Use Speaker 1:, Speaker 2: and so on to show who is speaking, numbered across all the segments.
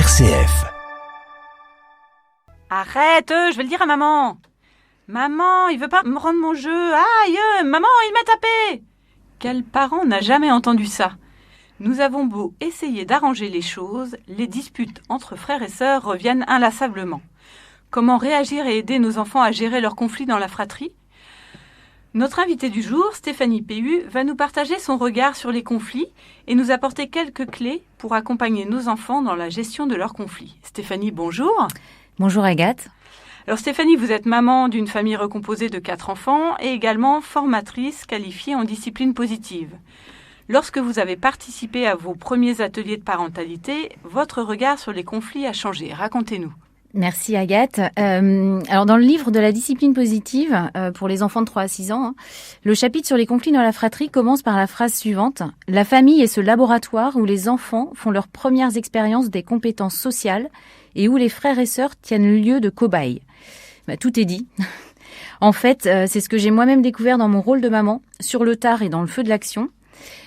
Speaker 1: RCF.
Speaker 2: Arrête, je vais le dire à maman. Maman, il veut pas me rendre mon jeu. Aïe, maman, il m'a tapé. Quel parent n'a jamais entendu ça? Nous avons beau essayer d'arranger les choses, les disputes entre frères et sœurs reviennent inlassablement. Comment réagir et aider nos enfants à gérer leurs conflits dans la fratrie? Notre invitée du jour, Stéphanie Péhu, va nous partager son regard sur les conflits et nous apporter quelques clés pour accompagner nos enfants dans la gestion de leurs conflits. Stéphanie, bonjour.
Speaker 3: Bonjour Agathe.
Speaker 2: Alors Stéphanie, vous êtes maman d'une famille recomposée de 4 enfants et également formatrice qualifiée en discipline positive. Lorsque vous avez participé à vos premiers ateliers de parentalité, votre regard sur les conflits a changé. Racontez-nous.
Speaker 3: Merci Agathe. Alors dans le livre de la discipline positive pour les enfants de 3 à 6 ans, le chapitre sur les conflits dans la fratrie commence par la phrase suivante. La famille est ce laboratoire où les enfants font leurs premières expériences des compétences sociales et où les frères et sœurs tiennent lieu de cobayes. Tout est dit. En fait, c'est ce que j'ai moi-même découvert dans mon rôle de maman, sur le tard et dans le feu de l'action.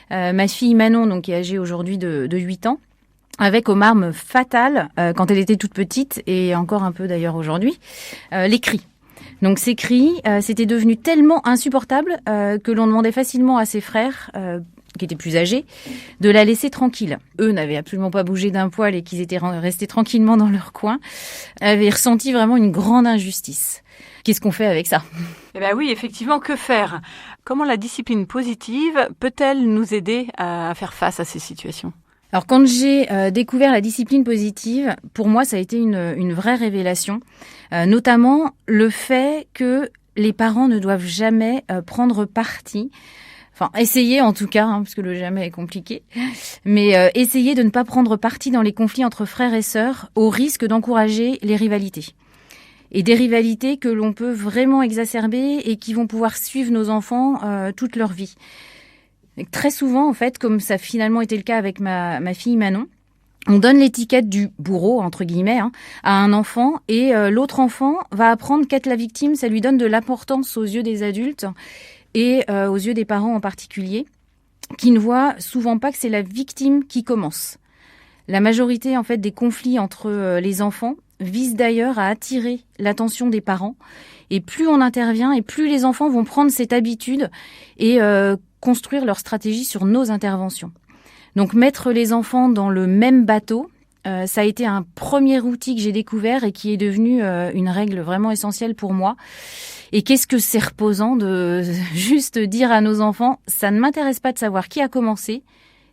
Speaker 3: Ma fille Manon, donc, qui est âgée aujourd'hui de 8 ans, avait comme arme fatale, quand elle était toute petite, et encore un peu d'ailleurs aujourd'hui, les cris. Donc ces cris, c'était devenu tellement insupportable que l'on demandait facilement à ses frères, qui étaient plus âgés, de la laisser tranquille. Eux n'avaient absolument pas bougé d'un poil et qu'ils étaient restés tranquillement dans leur coin, avaient ressenti vraiment une grande injustice. Qu'est-ce qu'on fait avec ça ?
Speaker 2: Eh bien oui, effectivement, que faire ? Comment la discipline positive peut-elle nous aider à faire face à ces situations ?
Speaker 3: Alors quand j'ai découvert la discipline positive, pour moi ça a été une vraie révélation, notamment le fait que les parents ne doivent jamais prendre parti, enfin essayer en tout cas, parce que le jamais est compliqué, mais essayer de ne pas prendre parti dans les conflits entre frères et sœurs au risque d'encourager les rivalités. Et des rivalités que l'on peut vraiment exacerber et qui vont pouvoir suivre nos enfants toute leur vie. Très souvent, en fait, comme ça a finalement été le cas avec ma fille Manon, on donne l'étiquette du bourreau, entre guillemets, à un enfant et l'autre enfant va apprendre qu'être la victime, ça lui donne de l'importance aux yeux des adultes et aux yeux des parents en particulier, qui ne voient souvent pas que c'est la victime qui commence. La majorité, en fait, des conflits entre les enfants visent d'ailleurs à attirer l'attention des parents. Et plus on intervient et plus les enfants vont prendre cette habitude et construire leur stratégie sur nos interventions. Donc mettre les enfants dans le même bateau, ça a été un premier outil que j'ai découvert et qui est devenu une règle vraiment essentielle pour moi. Et qu'est-ce que c'est reposant de juste dire à nos enfants, ça ne m'intéresse pas de savoir qui a commencé,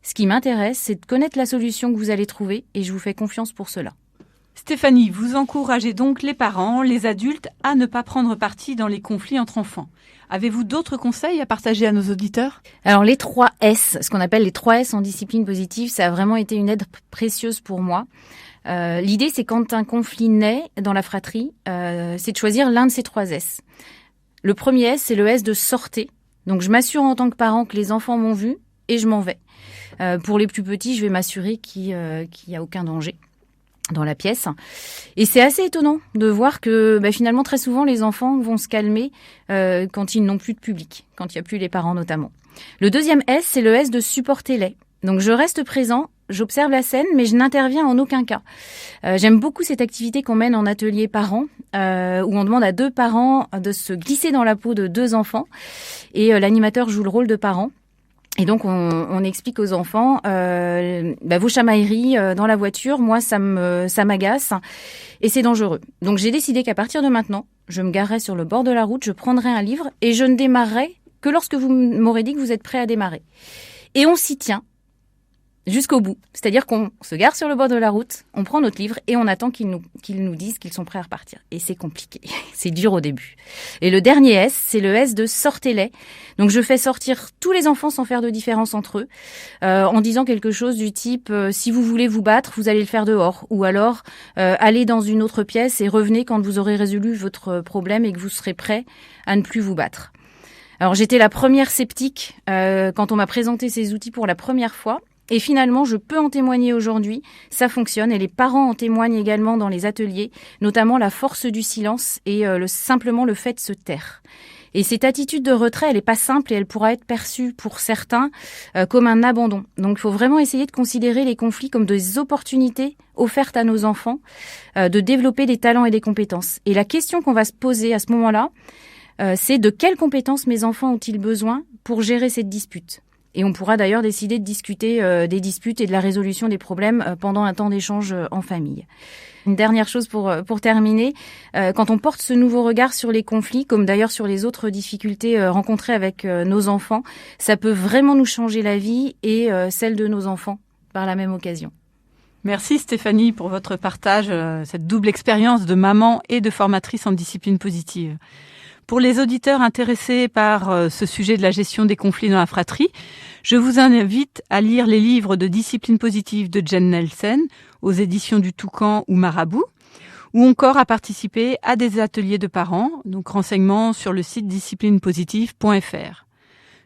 Speaker 3: ce qui m'intéresse, c'est de connaître la solution que vous allez trouver et je vous fais confiance pour cela.
Speaker 2: Stéphanie, vous encouragez donc les parents, les adultes, à ne pas prendre parti dans les conflits entre enfants. Avez-vous d'autres conseils à partager à nos auditeurs ?
Speaker 3: Alors les 3 S, ce qu'on appelle les 3 S en discipline positive, ça a vraiment été une aide précieuse pour moi. L'idée, c'est quand un conflit naît dans la fratrie, c'est de choisir l'un de ces 3 S. Le premier S, c'est le S de sortez. Donc je m'assure en tant que parent que les enfants m'ont vu et je m'en vais. Pour les plus petits, je vais m'assurer qu'il y a aucun danger dans la pièce. Et c'est assez étonnant de voir que finalement très souvent les enfants vont se calmer quand ils n'ont plus de public, quand il n'y a plus les parents notamment. Le deuxième S, c'est le S de supportez-les. Donc je reste présent, j'observe la scène, mais je n'interviens en aucun cas. J'aime beaucoup cette activité qu'on mène en atelier parents, où on demande à 2 parents de se glisser dans la peau de 2 enfants, et l'animateur joue le rôle de parent. Et donc on explique aux enfants vos chamailleries dans la voiture, moi ça m'agace et c'est dangereux. Donc j'ai décidé qu'à partir de maintenant, je me garerai sur le bord de la route, je prendrai un livre et je ne démarrerai que lorsque vous m'aurez dit que vous êtes prêt à démarrer. Et on s'y tient jusqu'au bout. C'est-à-dire qu'on se gare sur le bord de la route, on prend notre livre et on attend qu'ils nous disent qu'ils sont prêts à repartir. Et c'est compliqué. C'est dur au début. Et le dernier S, c'est le S de sortez-les. Donc je fais sortir tous les enfants sans faire de différence entre eux, en disant quelque chose du type si vous voulez vous battre, vous allez le faire dehors. Ou alors allez dans une autre pièce et revenez quand vous aurez résolu votre problème et que vous serez prêts à ne plus vous battre. Alors j'étais la première sceptique quand on m'a présenté ces outils pour la première fois. Et finalement, je peux en témoigner aujourd'hui, ça fonctionne et les parents en témoignent également dans les ateliers, notamment la force du silence et simplement le fait de se taire. Et cette attitude de retrait, elle n'est pas simple et elle pourra être perçue pour certains comme un abandon. Donc, il faut vraiment essayer de considérer les conflits comme des opportunités offertes à nos enfants de développer des talents et des compétences. Et la question qu'on va se poser à ce moment-là, c'est de quelles compétences mes enfants ont-ils besoin pour gérer cette dispute ? Et on pourra d'ailleurs décider de discuter des disputes et de la résolution des problèmes pendant un temps d'échange en famille. Une dernière chose pour terminer, quand on porte ce nouveau regard sur les conflits, comme d'ailleurs sur les autres difficultés rencontrées avec nos enfants, ça peut vraiment nous changer la vie et celle de nos enfants par la même occasion.
Speaker 2: Merci Stéphanie pour votre partage, cette double expérience de maman et de formatrice en discipline positive. Pour les auditeurs intéressés par ce sujet de la gestion des conflits dans la fratrie, je vous invite à lire les livres de discipline positive de Jen Nelson aux éditions du Toucan ou Marabout, ou encore à participer à des ateliers de parents, donc renseignements sur le site disciplinepositive.fr.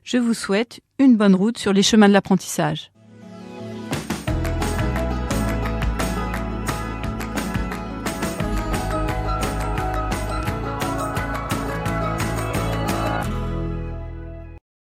Speaker 2: Je vous souhaite une bonne route sur les chemins de l'apprentissage.